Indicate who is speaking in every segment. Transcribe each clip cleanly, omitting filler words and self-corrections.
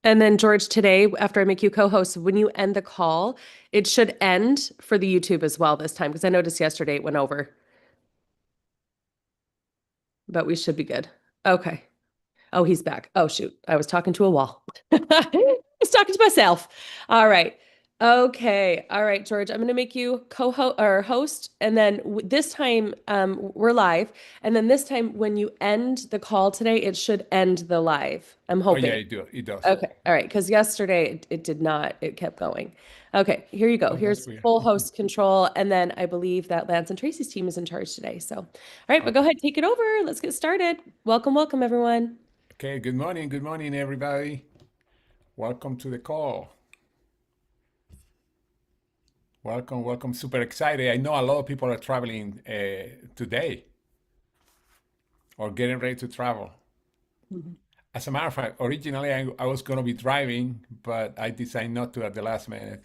Speaker 1: And then George, today, after I make you co-host, when you end the call, it should end for the YouTube as well this time, because I noticed yesterday it went over, but we should be good. Okay. Oh, he's back. Oh, shoot. I was talking to a wall. I was talking to myself. All right. Okay. All right, George, I'm going to make you co-host or host. And then this time we're live. And then this time when you end the call today, it should end the live. I'm
Speaker 2: Oh yeah,
Speaker 1: hoping.
Speaker 2: it does.
Speaker 1: Okay. All right. Because yesterday it did not. It kept going. Okay. Here you go.
Speaker 2: Oh, that's
Speaker 1: Here's
Speaker 2: weird.
Speaker 1: full host control. And then I believe that Lance and Tracy's team is in charge today. So, all right. But go
Speaker 2: Okay.
Speaker 1: ahead, take it over. Let's get started. Welcome, welcome, everyone.
Speaker 2: Okay, good morning, everybody. Welcome to the call. Welcome. Super excited. I know a lot of people are traveling today or getting ready to travel.
Speaker 1: Mhm.
Speaker 2: As a matter of fact, originally I was going to be driving, but I decided not to at the last minute.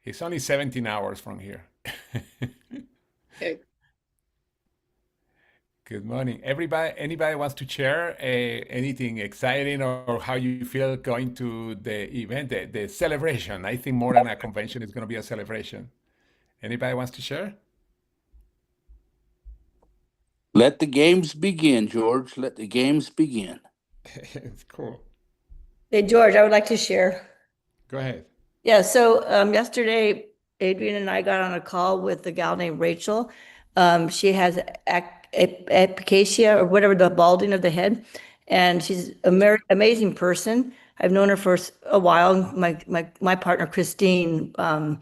Speaker 2: It's only 17 hours from here.
Speaker 1: Okay.
Speaker 2: Good morning. Everybody, anybody wants to share anything exciting or how you feel going to the event, the celebration? I think more than a convention, it's going to be a celebration. Anybody wants to share?
Speaker 3: Let the games begin, George. Let the games begin.
Speaker 2: It's cool.
Speaker 4: Hey, George, I would like to share.
Speaker 2: Go ahead.
Speaker 4: Yeah, so yesterday, Adrian and I got on a call with a gal named Rachel. She has alopecia or whatever, the balding of the head, and she's an amazing person. I've known her for a while. My partner Christine, my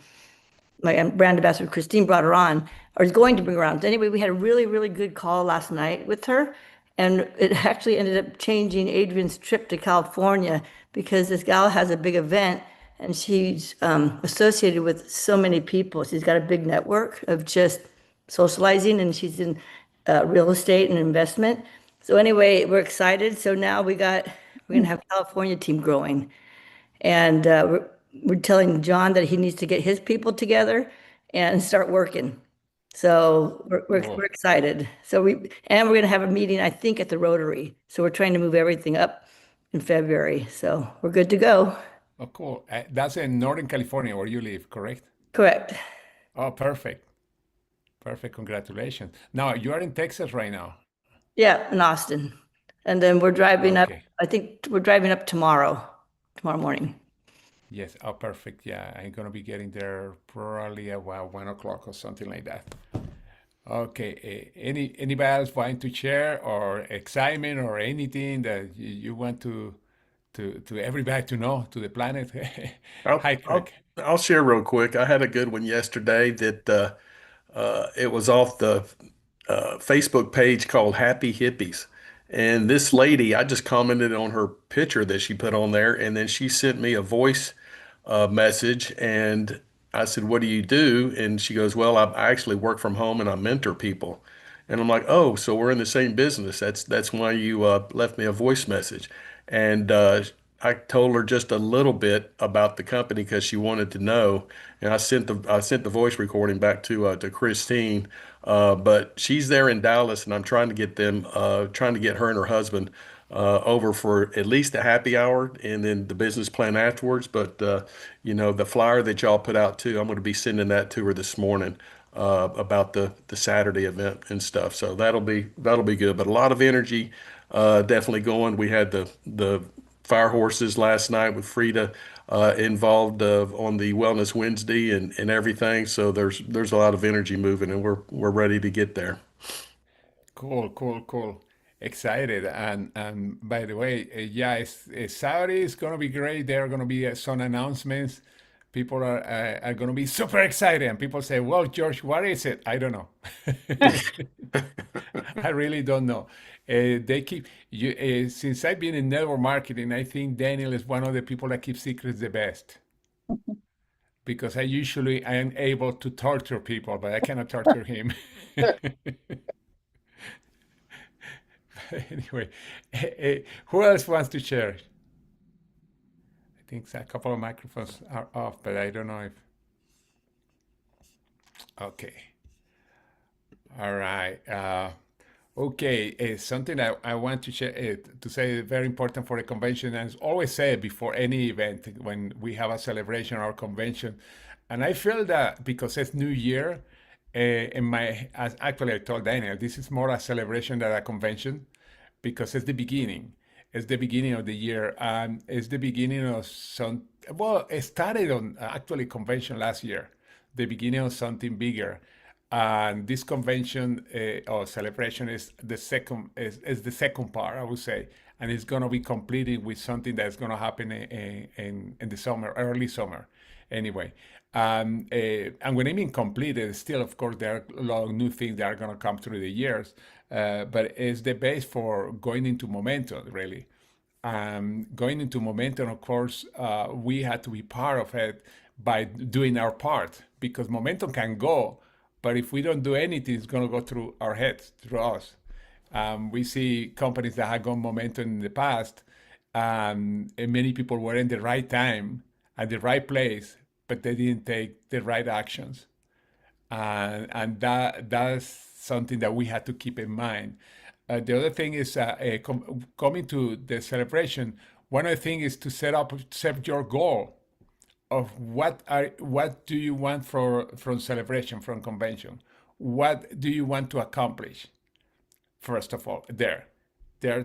Speaker 4: brand ambassador Christine brought her on, or is going to bring her on. Anyway, we had a really, really good call last night with her, and it actually ended up changing Adrian's trip to California because this gal has a big event and she's associated with so many people. She's got a big network of just socializing, and she's in real estate and investment. So anyway, we're excited. So now we're gonna have California team growing. And we're telling John that he needs to get his people together and start working. So we're
Speaker 2: Cool.
Speaker 4: excited. And we're going to have a meeting, I think, at the Rotary. So we're trying to move everything up in February. So we're good to go.
Speaker 2: Oh, cool. That's in Northern California where you live, correct?
Speaker 4: Correct.
Speaker 2: Oh, perfect. Perfect. Congratulations. Now, you are in Texas right now.
Speaker 4: Yeah, in Austin. And then we're driving up,
Speaker 2: Okay.
Speaker 4: I think we're driving up tomorrow morning.
Speaker 2: Yes. Oh, perfect. Yeah, I'm gonna be getting there probably about 1 o'clock or something like that. Okay. Anybody else want to share or excitement or anything that you want to everybody to know to the planet?
Speaker 5: I'll,
Speaker 2: Hi,
Speaker 5: I'll
Speaker 2: Craig.
Speaker 5: I'll share real quick. I had a good one yesterday that it was off the Facebook page called Happy Hippies. And this lady, I just commented on her picture that she put on there, and then she sent me a voice message, and I said, "What do you do?" And she goes, "Well, I actually work from home and I mentor people." And I'm like, "Oh, so we're in the same business. That's why you left me a voice message." And I told her just a little bit about the company because she wanted to know, and I sent the voice recording back to Christine. But she's there in Dallas, and I'm trying to get her and her husband over for at least a happy hour, and then the business plan afterwards. But the flyer that y'all put out too, I'm going to be sending that to her this morning about the Saturday event and stuff. So that'll be good. But a lot of energy, definitely going. We had the fire horses last night with Frida involved on the Wellness Wednesday and everything. So there's a lot of energy moving, and we're ready to get there.
Speaker 2: Cool. Excited. And by the way, yeah, Saturday is gonna be great. There are gonna be some announcements. People are gonna be super excited, and people say, "Well, George, what is it?" I don't know. I really don't know. They keep you since I've been in network marketing. I think Daniel is one of the people that keep secrets the best because I am able to torture people, but I cannot torture him. Anyway, who else wants to share? I think a couple of microphones are off, but I don't know if. Okay. All right. Okay, something I want to share to say very important for the convention, and it's always said before any event when we have a celebration or convention, and I feel that because it's New Year, as actually I told Daniel, this is more a celebration than a convention because it's the beginning. It's the beginning of the year, and it's the beginning of some. Well, it started on actually convention last year, the beginning of something bigger. And this convention or celebration is the second part, I would say, and it's going to be completed with something that's going to happen in the summer, early summer, anyway. And when I mean completed, still, of course, there are a lot of new things that are going to come through the years, but it's the base for going into momentum, really. Going into momentum, of course, we had to be part of it by doing our part because momentum can go, but if we don't do anything, it's going to go through our heads, through us. We see companies that have gone momentum in the past, and many people were in the right time at the right place, but they didn't take the right actions. And that's something that we had to keep in mind. The other thing is coming to the celebration. One of the things is to set your goal of what do you want from celebration, from convention. What do you want to accomplish? First of all, there are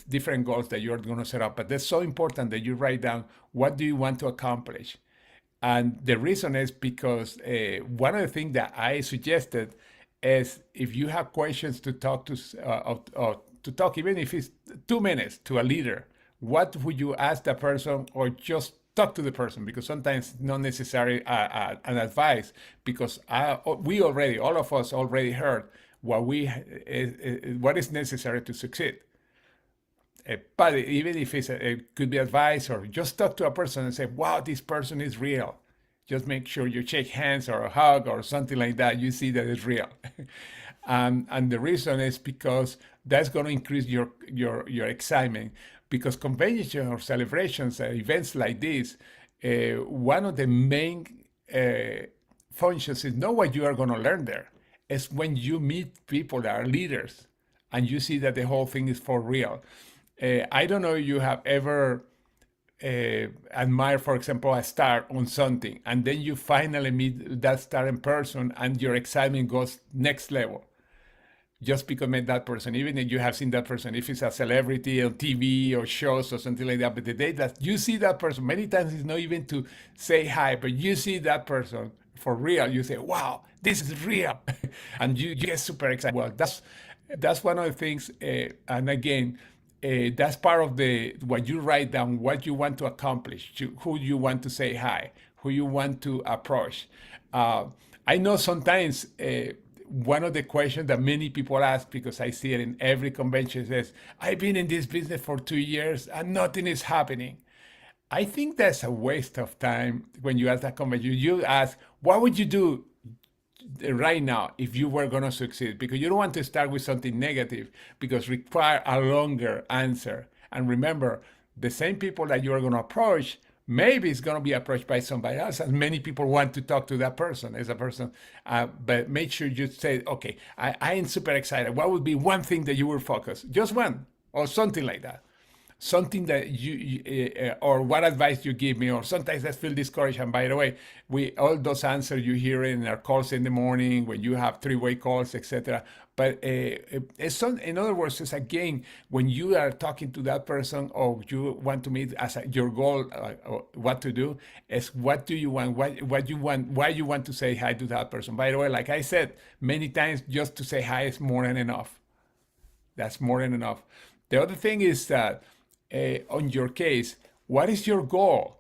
Speaker 2: different goals that you're going to set up, but that's so important that you write down what do you want to accomplish. And the reason is because one of the things that I suggested is if you have questions to talk to talk, even if it's 2 minutes to a leader, what would you ask the person or just talk to the person? Because sometimes it's not necessary an advice because we already, all of us already heard what is necessary to succeed. But even if it could be advice or just talk to a person and say, wow, this person is real. Just make sure you shake hands or a hug or something like that. You see that it's real. And the reason is because that's going to increase your excitement. Because convention or celebrations, events like this, one of the main functions is not what you are going to learn there. It's when you meet people that are leaders and you see that the whole thing is for real. I don't know if you have ever admired, for example, a star on something, and then you finally meet that star in person, and your excitement goes next level just because you met that person, even if you have seen that person, if it's a celebrity on TV or shows or something like that. But the day that you see that person, many times it's not even to say hi, but you see that person for real, you say, wow, this is real. And you get super excited. Well, that's one of the things. And again, that's part of the what you write down, what you want to accomplish, who you want to say hi, who you want to approach. I know sometimes one of the questions that many people ask, because I see it in every convention, says, I've been in this business for 2 years and nothing is happening. I think that's a waste of time when you ask that convention. You ask, what would you do right now if you were going to succeed? Because you don't want to start with something negative because require a longer answer. And remember, the same people that you are going to approach, maybe it's going to be approached by somebody else, and many people want to talk to that person as a person. But make sure you say, okay, I am super excited. What would be one thing that you will focus? Just one or something like that. Something that or what advice you give me, or sometimes I feel discouraged. And by the way, all those answers you hear in our calls in the morning when you have three-way calls, etc. But in other words, it's again when you are talking to that person or you want to meet as your goal, what to do is what do you want, what you want, why you want to say hi to that person. By the way, like I said many times, just to say hi is more than enough. That's more than enough. The other thing is that on your case, what is your goal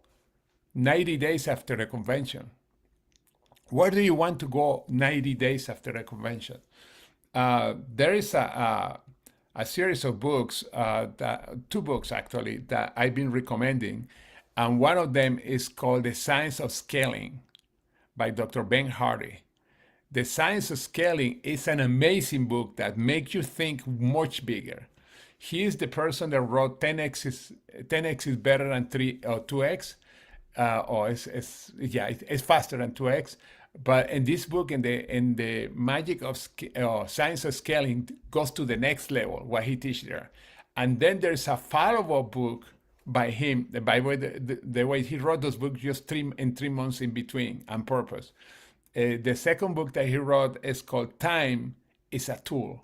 Speaker 2: 90 days after the convention? Where do you want to go 90 days after the convention? There is a series of books, two books actually, that I've been recommending. And one of them is called The Science of Scaling by Dr. Ben Hardy. The Science of Scaling is an amazing book that makes you think much bigger. He is the person that wrote 10x is better than 3 or 2x, or it's faster than 2x. But in this book, in the magic of science of scaling goes to the next level, what he teaches there. And then there's a follow-up book by him. By the way, the way he wrote those books, just 3 months in between on purpose. The second book that he wrote is called Time is a Tool.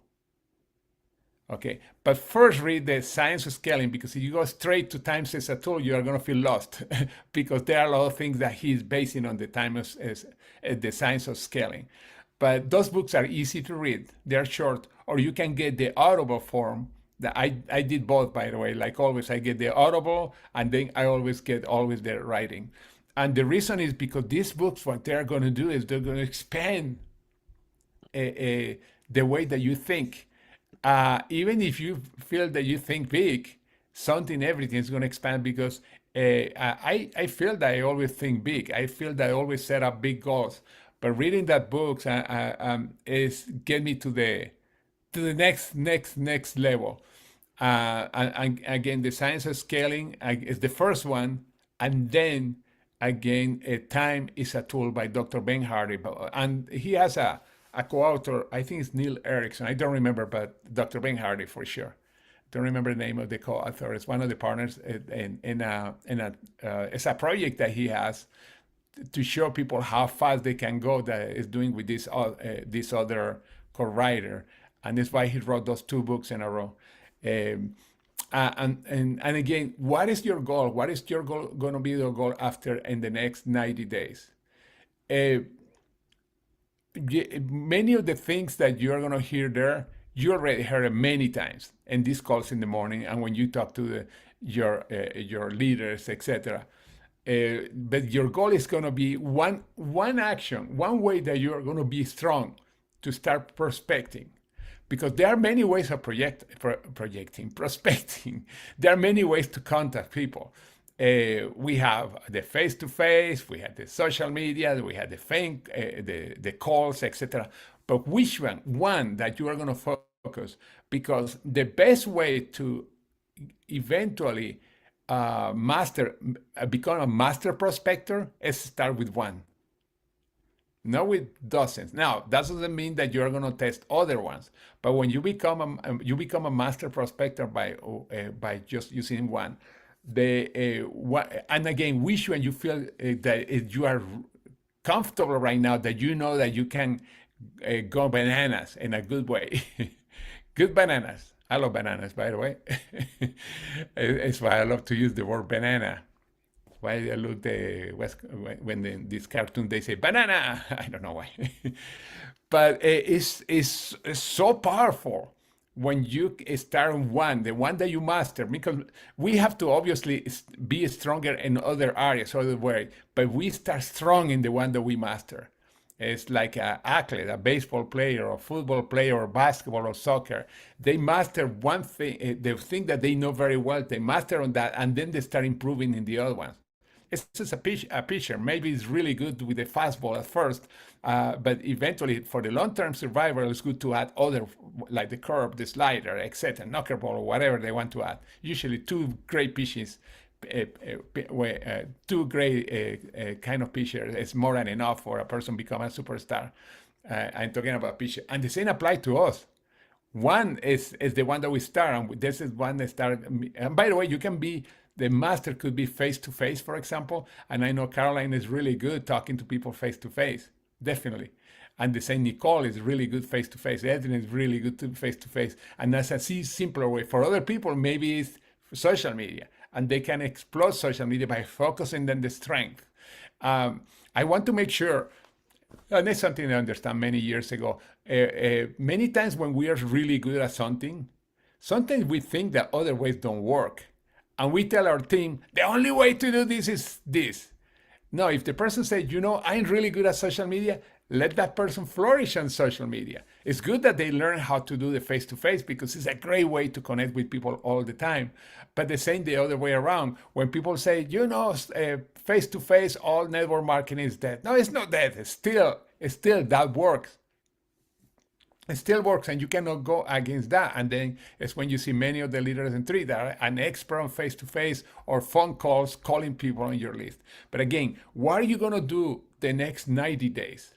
Speaker 2: Okay, but first read the science of scaling, because if you go straight to time as a tool, you are going to feel lost because there are a lot of things that he's basing on the time as the science of scaling. But those books are easy to read; they're short, or you can get the Audible form. That I did both, by the way. Like always, I get the Audible, and then I always get the writing. And the reason is because these books, what they're going to do is they're going to expand the way that you think. Even if you feel that you think big, everything is going to expand, because I feel that I always think big. I feel that I always set up big goals. But reading that book is get me to the next level. And again, the science of scaling is the first one, and then again, Time is a Tool by Dr. Ben Hardy, and he has a co-author, I think it's Neil Erickson. I don't remember, but Dr. Ben Hardy for sure. Don't remember the name of the co-author. It's one of the partners it's a project that he has to show people how fast they can go, that is doing with this other co-writer, and that's why he wrote those 2 books in a row. And again, what is your goal? What is your goal going to be your goal after in the next 90 days? Many of the things that you're going to hear there, you already heard it many times in these calls in the morning and when you talk to your leaders, etc. But your goal is going to be one action, one way that you are going to be strong to start prospecting. Because there are many ways of prospecting. There are many ways to contact people. We have the face-to-face, we have the social media, we have the calls, etc. But which one that you are going to focus? Because the best way to eventually become a master prospector is start with one, not with dozens. Now, that doesn't mean that you're going to test other ones, but when you become a master prospector by just using one, and again, which one you feel that you are comfortable right now, that you know that you can go bananas in a good way. Good bananas. I love bananas, by the way. It's why I love to use the word banana. Why I look when this cartoon they say banana. I don't know why. But it's so powerful when you start on the one that you master, because we have to obviously be stronger in other areas, other way, but we start strong in the one that we master. It's like an athlete, a baseball player, or football player, or basketball, or soccer. They master one thing, the thing that they know very well, they master on that, and then they start improving in the other ones. It's just a pitcher. Maybe it's really good with the fastball at first, but eventually, for the long-term survival, it's good to add other, like the curve, the slider, etc., knuckleball, or whatever they want to add. Usually, 2 great pitches, 2 great kind of pitchers is more than enough for a person to become a superstar. I'm talking about pitcher, and the same applies to us. One is the one that we start, and this is one that start. And by the way, you can be. The master could be face-to-face, for example, and I know Caroline is really good talking to people face-to-face, definitely. And the same Nicole is really good face-to-face. Edwin is really good face-to-face. And that's a simpler way. For other people, maybe it's social media, and they can explore social media by focusing on the strength. I want to make sure, and it's something I understand many years ago, many times when we are really good at something, sometimes we think that other ways don't work. And we tell our team, the only way to do this is this. No, if the person says, I'm really good at social media, let that person flourish on social media. It's good that they learn how to do the face-to-face, because it's a great way to connect with people all the time. But the same the other way around. When people say, face-to-face, all network marketing is dead. No, it's not dead. It's still that works. It still works, and you cannot go against that. And then it's when you see many of the leaders in tree that are an expert on face-to-face or phone calls, calling people on your list. But again, what are you going to do the next 90 days?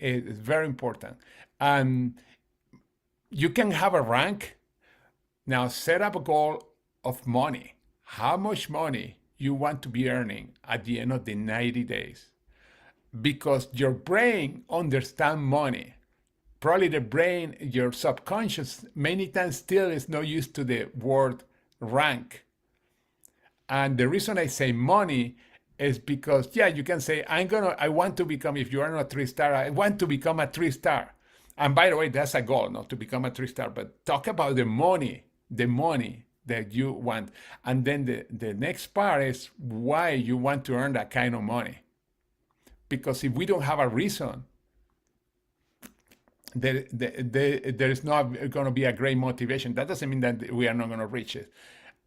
Speaker 2: It's very important. And you can have a rank. Now set up a goal of money. How much money you want to be earning at the end of the 90 days. Because your brain understands money. Probably the brain, your subconscious, many times still is not used to the word rank. And the reason I say money is because, yeah, you can say, I want to become, if you are not a 3-star, I want to become a 3-star. And by the way, that's a goal, not to become a 3-star, but talk about the money that you want. And then the next part is why you want to earn that kind of money. Because if we don't have a reason, there is not going to be a great motivation. That doesn't mean that we are not going to reach it.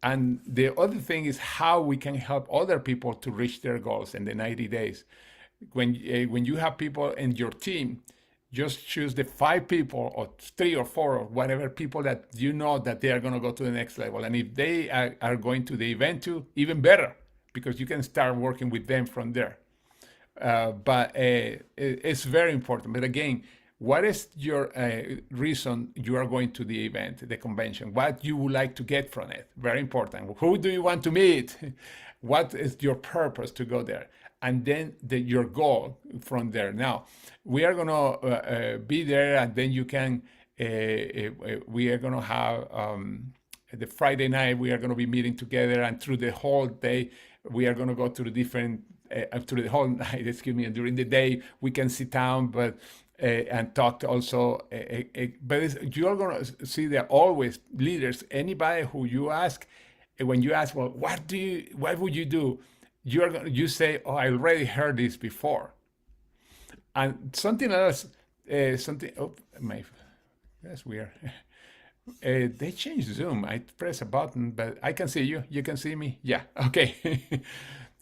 Speaker 2: And the other thing is how we can help other people to reach their goals in the 90 days. When you have people in your team, just choose the 5 people or 3 or 4 or whatever people that you know that they are going to go to the next level. And if they are going to the event too, even better, because you can start working with them from there. But it's very important. But again, what is your reason you are going to the event, the convention? What you would like to get from it? Very important. Who do you want to meet? What is your purpose to go there? And then your goal from there. Now, we are going to be there, and then you can, we are going to have the Friday night, we are going to be meeting together, and through the whole day, we are going to go to the different, through the whole night, excuse me, and during the day, we can sit down, but and talk also. But you are going to see there always leaders. Anybody who you ask, when you ask, well, what would you do? You say, oh, I already heard this before. And something else, that's weird. They changed Zoom. I press a button, but I can see you. You can see me. Yeah. Okay.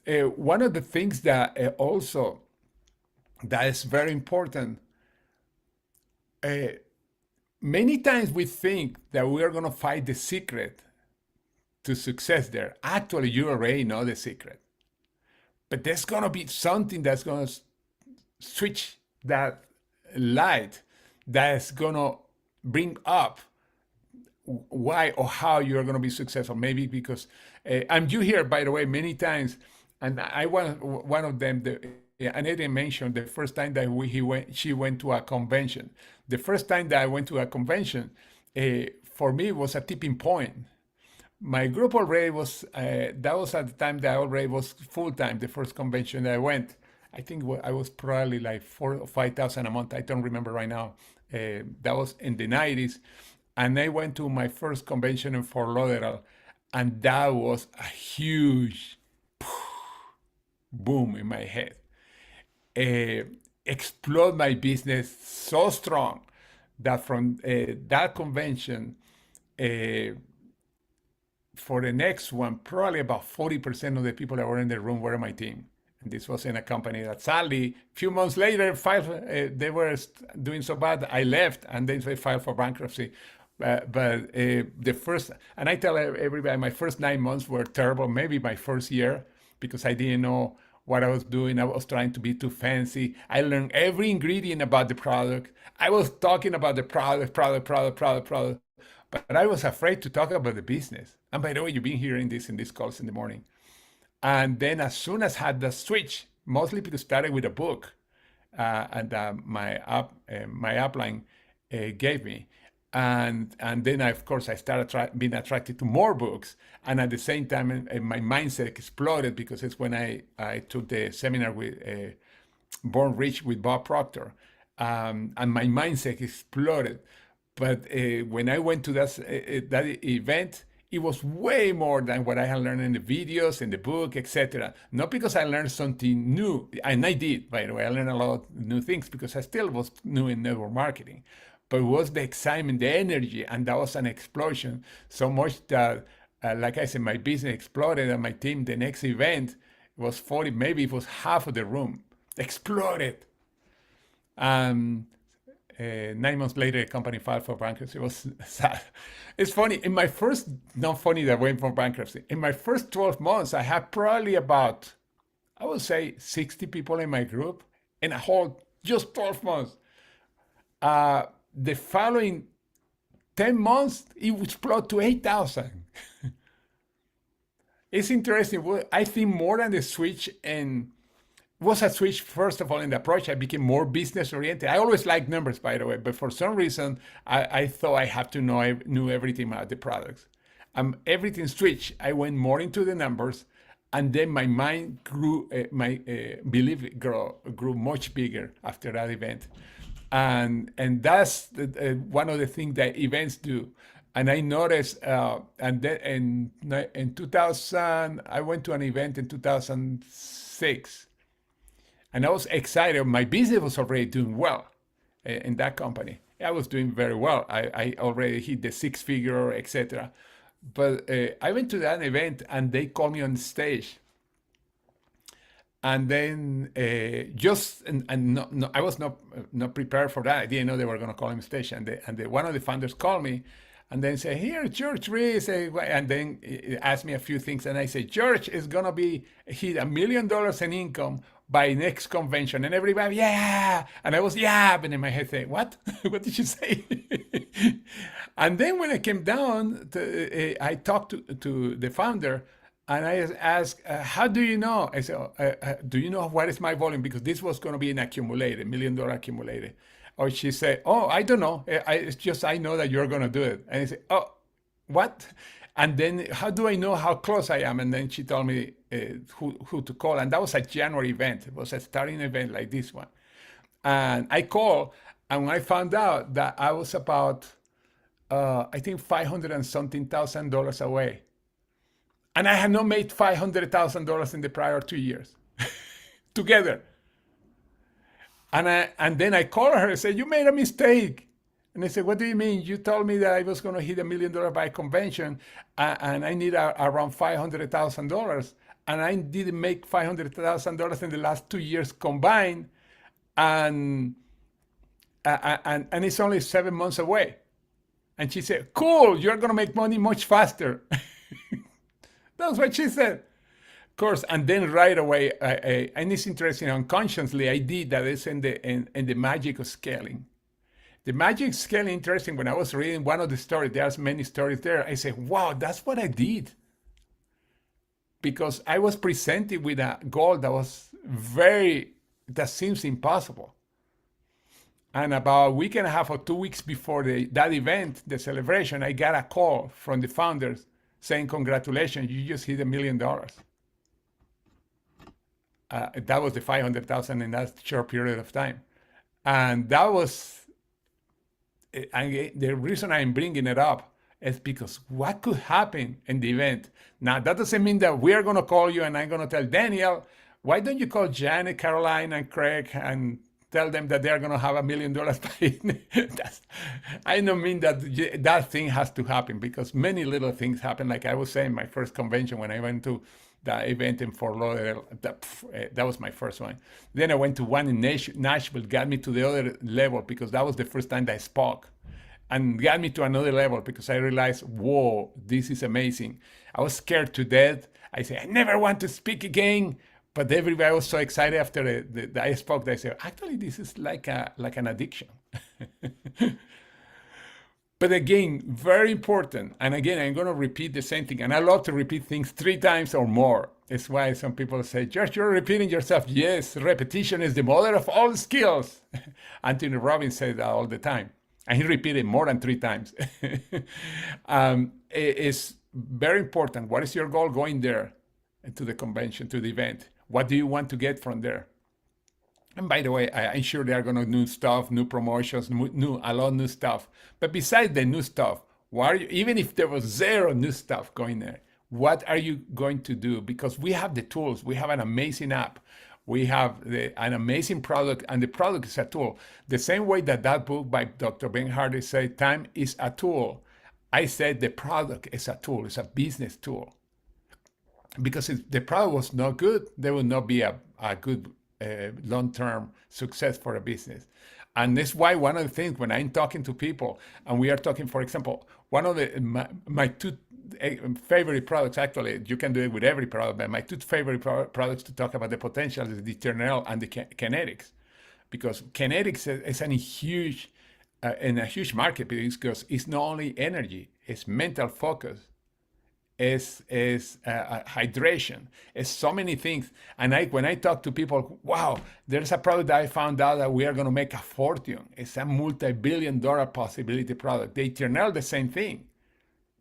Speaker 2: One of the things that also that is very important. Many times we think that we are going to find the secret to success there. Actually, you already know the secret. But there's going to be something that's going to switch that light, that's going to bring up why or how you're going to be successful. Maybe because, and you hear, by the way, many times, and I was one of them, Annette mentioned the first time that she went to a convention. The first time that I went to a convention, for me, was a tipping point. My group already was, that was at the time that I already was full-time, the first convention that I went. I think I was probably like 4,000 or 5,000 a month. I don't remember right now. That was in the 90s. And I went to my first convention in Fort Lauderdale, and that was a huge boom in my head. Explode my business so strong that from that convention, for the next one, probably about 40% of the people that were in the room were in my team. And this was in a company that sadly, a few months later, they were doing so bad, I left, and then they filed for bankruptcy. But the first, and I tell everybody, my first 9 months were terrible, maybe my first year, because I didn't know what I was doing. I was trying to be too fancy. I learned every ingredient about the product. I was talking about the product, but I was afraid to talk about the business. And by the way, you've been hearing this in these calls in the morning. And then as soon as I had the switch, mostly because I started with a book and my upline gave me. And then, of course, I started being attracted to more books. And at the same time, my mindset exploded, because it's when I took the seminar with Born Rich with Bob Proctor. And my mindset exploded. But when I went to that event, it was way more than what I had learned in the videos, in the book, etc. Not because I learned something new, and I did, by the way. I learned a lot of new things because I still was new in network marketing. But it was the excitement, the energy, and that was an explosion. So much that, like I said, my business exploded, and my team, the next event, was 40, maybe it was half of the room, exploded. 9 months later, the company filed for bankruptcy. It was sad. It's funny. In my first, not funny that I went for bankruptcy. In my first 12 months, I had probably about, I would say, 60 people in my group in a whole, just 12 months. The following 10 months, it would explode to 8,000. It's interesting. I think more than the switch, and was a switch, first of all, in the approach. I became more business oriented. I always liked numbers, by the way, but for some reason, I thought I had to knew everything about the products. Everything switched. I went more into the numbers, and then my mind grew, my belief grew much bigger after that event. And that's one of the things that events do. And I noticed, and then in 2000, I went to an event in 2006, and I was excited. My business was already doing well in that company. I was doing very well. I already hit the six figure, etc. But I went to that event, and they called me on stage. And then I was not prepared for that. I didn't know they were going to call him stage. And one of the founders called me, and then say, "Here, George Reese," and then asked me a few things. And I said, "George is going to hit $1 million in income by next convention." And everybody, yeah. And I was, yeah. But in my head, saying, "What? What did you say?" And then when I came down, I talked to the founder. And I asked, "How do you know?" I said, "Do you know what is my volume? Because this was going to be an accumulated, $1 million accumulated." Or she said, "Oh, I don't know. It's just I know that you're going to do it." And I said, "Oh, what?" And then how do I know how close I am? And then she told me who to call. And that was a January event. It was a starting event like this one. And I called, and I found out that I was about, I think, 500 and something thousand dollars away. And I had not made $500,000 in the prior 2 years together. And then I called her and said, "You made a mistake." And I said, "What do you mean? You told me that I was going to hit $1 million by convention, and I need around $500,000. And I didn't make $500,000 in the last 2 years combined. And it's only 7 months away." And she said, "Cool, you're going to make money much faster." That's what she said. Of course, and then right away, and it's interesting, unconsciously, I did that. It's in the magic of scaling. The magic of scaling, interesting, when I was reading one of the stories, there's many stories there, I said, wow, that's what I did. Because I was presented with a goal that seems impossible. And about a week and a half or 2 weeks before that event, the celebration, I got a call from the founders saying, "Congratulations, you just hit $1 million." That was the 500,000 in that short period of time. And that was, and the reason I'm bringing it up is because what could happen in the event? Now, that doesn't mean that we are going to call you and I'm going to tell Daniel, "Why don't you call Janet, Caroline, and Craig and tell them that they're going to have $1 million by." I don't mean that thing has to happen, because many little things happen. Like I was saying, my first convention, when I went to the event in Fort Lauderdale, that was my first one. Then I went to one in Nashville, got me to the other level, because that was the first time that I spoke, and got me to another level because I realized, whoa, this is amazing. I was scared to death. I said, "I never want to speak again." But everybody was so excited after I spoke. They said, "Actually, this is like an addiction." But again, very important. And again, I'm going to repeat the same thing. And I love to repeat things 3 times or more. It's why some people say, "George, you're repeating yourself." Yes, repetition is the mother of all skills. Anthony Robbins said that all the time. And he repeated more than 3 times. It's very important. What is your goal going there to the convention, to the event? What do you want to get from there? And by the way, I'm sure they are going to do new stuff, new promotions, a lot of new stuff. But besides the new stuff, even if there was 0 new stuff going there, what are you going to do? Because we have the tools. We have an amazing app. We have an amazing product, and the product is a tool. The same way that book by Dr. Ben Hardy said, "Time is a tool." I said the product is a tool. It's a business tool. Because if the product was not good, there would not be a good long-term success for a business. And that's why one of the things when I'm talking to people, and we are talking, for example, one of my 2 favorite products, actually, you can do it with every product, but my 2 favorite products to talk about the potential is the Eternal and the Kinetics. Because Kinetics is a huge in a huge market because it's not only energy, it's mental focus, is hydration, is so many things. And when I talk to people, wow, there's a product that I found out that we are going to make a fortune. It's a multi-billion-dollar possibility product. The Eternal, the same thing.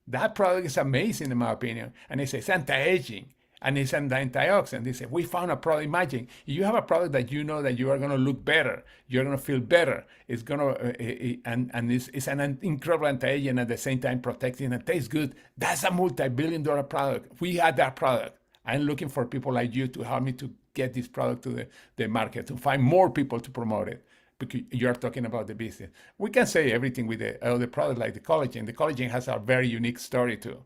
Speaker 2: That product is amazing in my opinion. And it's anti-aging and it's an antioxidant. They say, we found a product. Imagine you have a product that you know that you are going to look better, you're going to feel better. It's going to, and it's an incredible anti-aging at the same time protecting and tastes good. That's a multi-billion-dollar product. We had that product. I'm looking for people like you to help me to get this product to the market, to find more people to promote it. Because you're talking about the business. We can say everything with the other product like the collagen. The collagen has a very unique story too.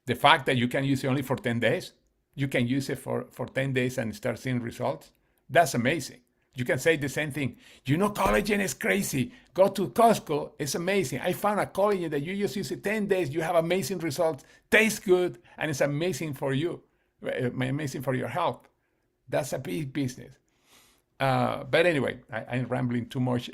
Speaker 2: The fact that you can use it only for 10 days, you can use it for 10 days and start seeing results. That's amazing. You can say the same thing. You know, collagen is crazy. Go to Costco. It's amazing. I found a collagen that you just use it 10 days. You have amazing results, tastes good, and it's amazing for you, amazing for your health. That's a big business. But anyway, I'm rambling too much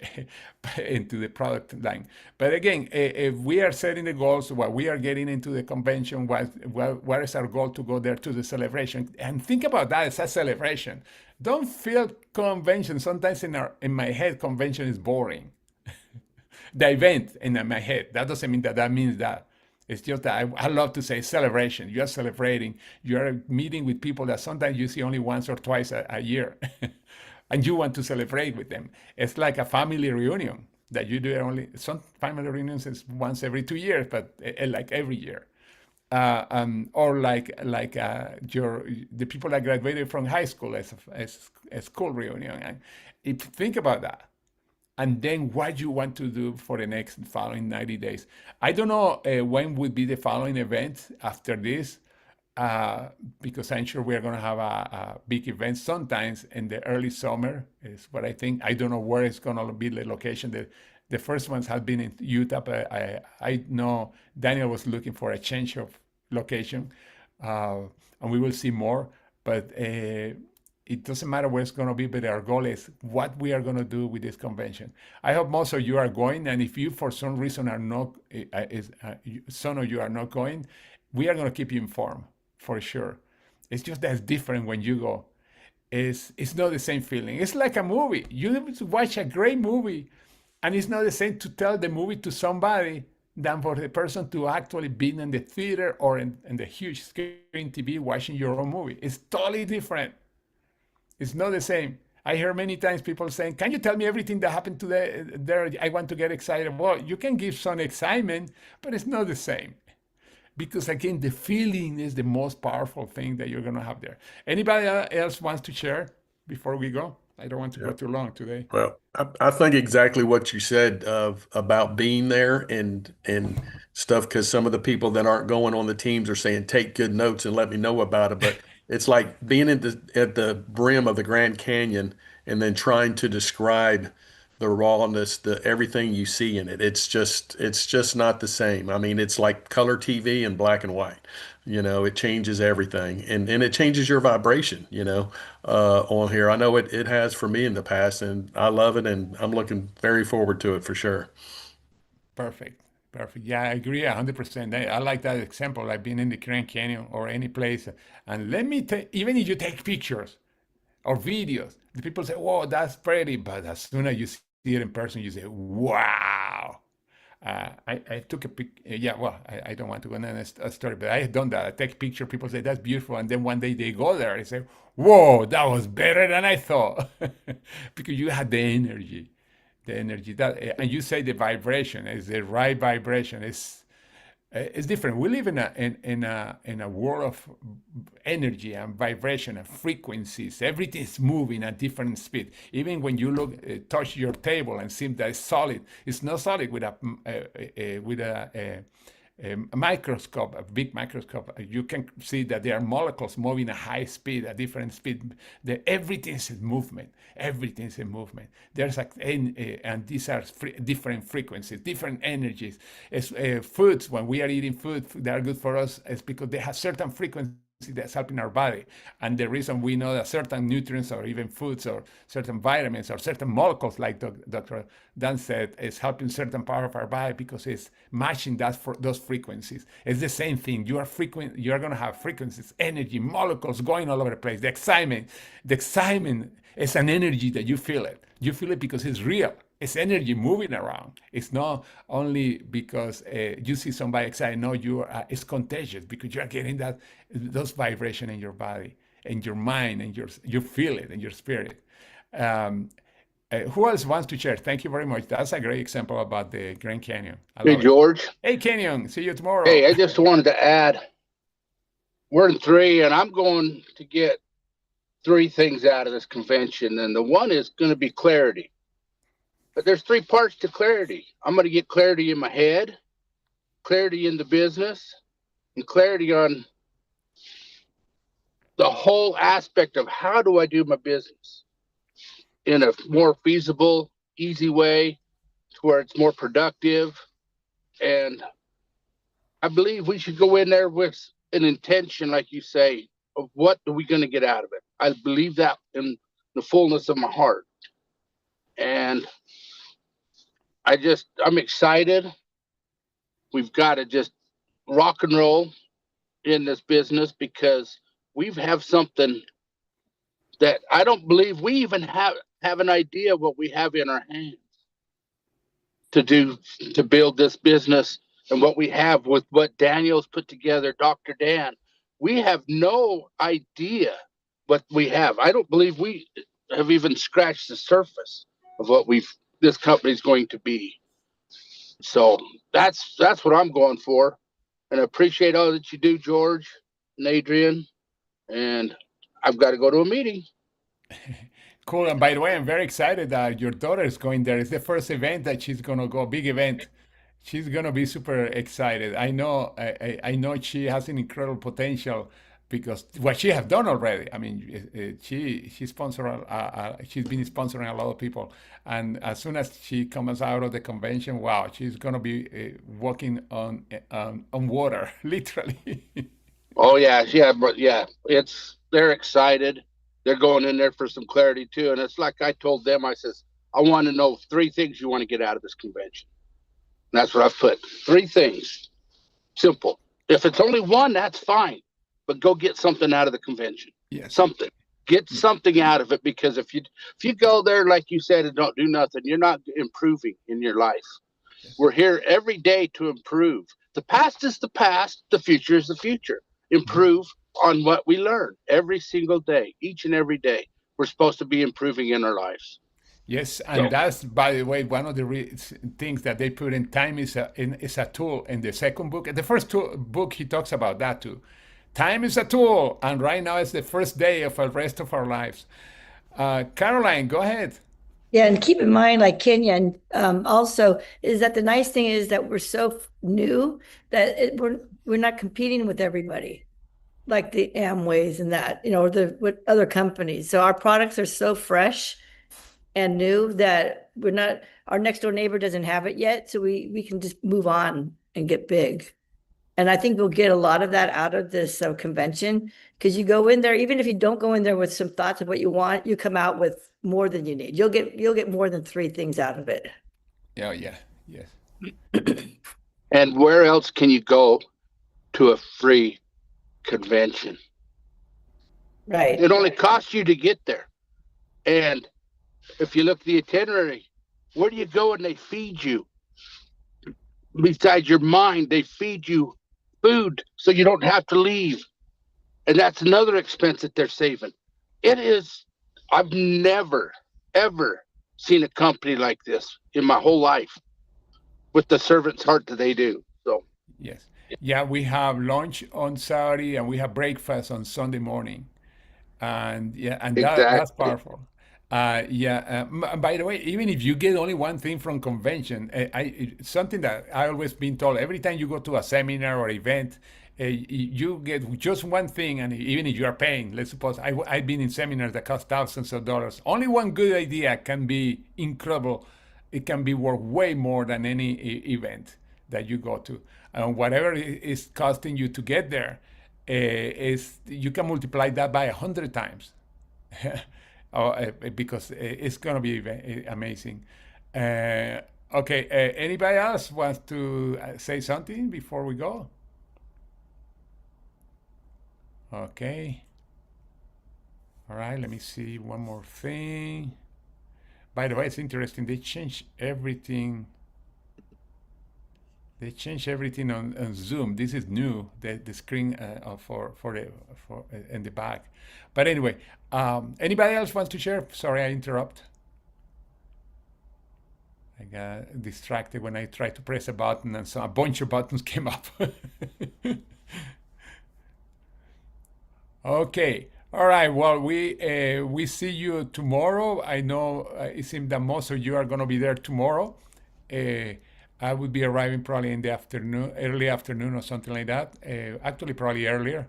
Speaker 2: into the product line. But again, if we are setting the goals, while we are getting into the convention, what is our goal to go there to the celebration? And think about that as a celebration. Don't feel convention. Sometimes in my head, convention is boring. The event in my head, that doesn't mean that means that. It's just that I love to say celebration. You are celebrating. You are meeting with people that sometimes you see only once or twice a year. And you want to celebrate with them. It's like a family reunion that you do only. Some family reunions is once every 2 years, but like every year. Or like the people that graduated from high school as a school reunion. And think about that. And then what you want to do for the next following 90 days. I don't know when would be the following event after this. Because I'm sure we're going to have a big event sometimes in the early summer is what I think. I don't know where it's going to be the location. The first ones have been in Utah, but I know Daniel was looking for a change of location, and we will see more. But it doesn't matter where it's going to be, but our goal is what we are going to do with this convention. I hope most of you are going, and if you for some reason are not, some of you are not going, we are going to keep you informed. For sure. It's just that it's different when you go. It's not the same feeling. It's like a movie. You watch a great movie, and it's not the same to tell the movie to somebody than for the person to actually be in the theater or in the huge screen TV watching your own movie. It's totally different. It's not the same. I hear many times people saying, can you tell me everything that happened there? I want to get excited. Well, you can give some excitement, but it's not the same. Because again, the feeling is the most powerful thing that you're going to have there. Anybody else wants to share before we go? I don't want to go too long today.
Speaker 5: Well, I think exactly what you said about being there and stuff, because some of the people that aren't going on the teams are saying, take good notes and let me know about it. But it's like being at the brim of the Grand Canyon and then trying to describe the rawness, the everything you see in it. It's just not the same. I mean, it's like color TV and black and white. It changes everything, and it changes your vibration, on here. I know it has for me in the past, and I love it, and I'm looking very forward to it for sure.
Speaker 2: Perfect. Perfect. Yeah, I agree 100%. I like that example, like being in the Grand Canyon or any place. And let me tell, even if you take pictures or videos, the people say, "Whoa, that's pretty," but as soon as you see it in person, you say, "Wow." I took a pic. Yeah, well, I don't want to go into a story, but I have done that. I take picture. People say that's beautiful, and then one day they go there. I say, "Whoa, that was better than I thought," because you had the energy, that, and you say the vibration is the right vibration. It's different. We live in a world of energy and vibration and frequencies. Everything is moving at different speed. Even when you touch your table and see that it's solid, it's not solid with a microscope, a big microscope. You can see that there are molecules moving at high speed, at different speed. Everything is in movement. Everything is in movement. There's and these are different frequencies, different energies. Foods, when we are eating food that are good for us, it's because they have certain frequencies that's helping our body. And the reason we know that certain nutrients or even foods or certain vitamins or certain molecules, like Dr. Dan said, is helping certain part of our body because it's matching that for those frequencies. It's the same thing. You're going to have frequencies, energy, molecules going all over the place. The excitement is an energy that you feel it. You feel it because it's real. It's energy moving around. It's not only because you see somebody excited. No, it's contagious because you are getting those vibration in your body, in your mind, and you feel it in your spirit. Um, who else wants to share? Thank you very much. That's a great example about the Grand Canyon. I
Speaker 3: Hey,
Speaker 2: love it.
Speaker 3: George.
Speaker 2: Hey, Canyon, see you tomorrow.
Speaker 3: Hey, I just wanted to add, we're in 3, and I'm going to get 3 things out of this convention. And the one is going to be clarity. But there's 3 parts to clarity. I'm going to get clarity in my head, clarity in the business, and clarity on the whole aspect of how do I do my business in a more feasible, easy way to where it's more productive. And I believe we should go in there with an intention, like you say, of what are we going to get out of it. I believe that in the fullness of my heart. And I'm excited. We've got to just rock and roll in this business because we have something that I don't believe we even have an idea what we have in our hands to do to build this business and what we have with what Daniel's put together, Dr. Dan. We have no idea what we have. I don't believe we have even scratched the surface of what this company's going to be. So that's what I'm going for. And I appreciate all that you do, George and Adrian. And I've got to go to a meeting.
Speaker 2: Cool. And by the way, I'm very excited that your daughter is going there. It's the first event that she's going to go, big event. She's going to be super excited. I know she has an incredible potential because what she has done already. I mean, she sponsored, she's been sponsoring a lot of people. And as soon as she comes out of the convention, wow, she's going to be walking on water, literally.
Speaker 3: Oh yeah, yeah. They're excited. They're going in there for some clarity too. And it's like I told them, I says, I want to know 3 things you want to get out of this convention. And that's what I've put. 3 things. Simple. If it's only 1, that's fine. But go get something out of the convention.
Speaker 2: Yes.
Speaker 3: Something. Get something out of it, because if you go there, like you said, and don't do nothing, you're not improving in your life. We're here every day to improve. The past is the past. The future is the future. Improve on what we learn every single day, each and every day. We're supposed to be improving in our lives.
Speaker 2: Yes, and that's, by the way, one of the things that they put in time is a tool. In the second book, the first book, he talks about that too. Time is a tool, and right now it's the first day of the rest of our lives. Caroline, go ahead.
Speaker 4: Yeah, and keep in mind, like Kenya, also is that the nice thing is that we're so new that we're not competing with everybody, like the Amways and that, or with other companies. So our products are so fresh and new that our next door neighbor doesn't have it yet, so we can just move on and get big. And I think we'll get a lot of that out of this convention, because you go in there, even if you don't go in there with some thoughts of what you want, you come out with more than you need. You'll get more than 3 things out of it.
Speaker 2: Yeah, yes.
Speaker 3: And where else can you go to a free convention?
Speaker 4: Right.
Speaker 3: It only costs you to get there. And if you look at the itinerary, where do you go and they feed you? Besides your mind, they feed you food so you don't have to leave. And that's another expense that they're saving. I've never, ever seen a company like this in my whole life with the servant's heart that they do. So,
Speaker 2: yes. Yeah, we have lunch on Saturday and we have breakfast on Sunday morning. And that's
Speaker 3: exactly.
Speaker 2: powerful. By the way, even if you get only one thing from convention, something that I always been told, every time you go to a seminar or event, you get just one thing, and even if you are paying, let's suppose I've been in seminars that cost thousands of dollars. Only one good idea can be incredible. It can be worth way more than any event that you go to. Whatever is costing you to get there, is you can multiply that by 100 times. Oh, because it's gonna be amazing. Okay, anybody else wants to say something before we go? Okay. All right, let me see one more thing. By the way, it's interesting. They changed everything. They changed everything on Zoom. This is new. The screen for in the back. But anyway, anybody else wants to share? Sorry, I interrupt. I got distracted when I tried to press a button, and so a bunch of buttons came up. Okay. All right. Well, we see you tomorrow. I know it seems that most of you are going to be there tomorrow. Uh, I will be arriving probably in the afternoon, early afternoon or something like that. Actually, probably earlier.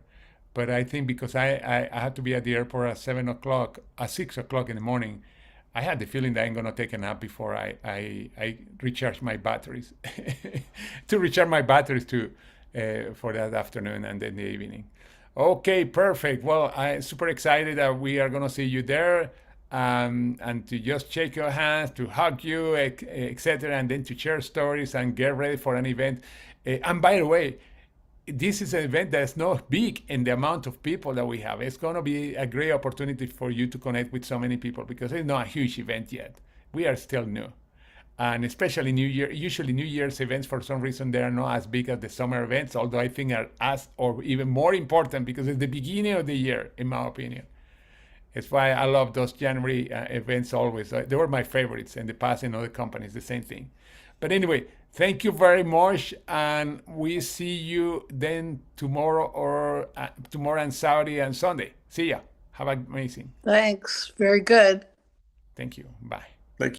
Speaker 2: But I think because I had to be at the airport at 7 o'clock, at 6 o'clock in the morning, I had the feeling that I'm going to take a nap before I recharge my batteries. To recharge my batteries to for that afternoon and then the evening. Okay, perfect. Well, I'm super excited that we are going to see you there, and to just shake your hands, to hug you, etc., and then to share stories and get ready for an event. And by the way, this is an event that's not big in the amount of people that we have. It's going to be a great opportunity for you to connect with so many people because it's not a huge event yet. We are still new. And especially New Year, usually New Year's events, for some reason, they are not as big as the summer events, although I think are as or even more important because it's the beginning of the year, in my opinion. It's why I love those January events always. They were my favorites in the past in other companies, the same thing. But anyway, thank you very much. And we see you then tomorrow or tomorrow and Saturday and Sunday. See ya. Have an amazing.
Speaker 6: Thanks. Very good.
Speaker 2: Thank you. Bye.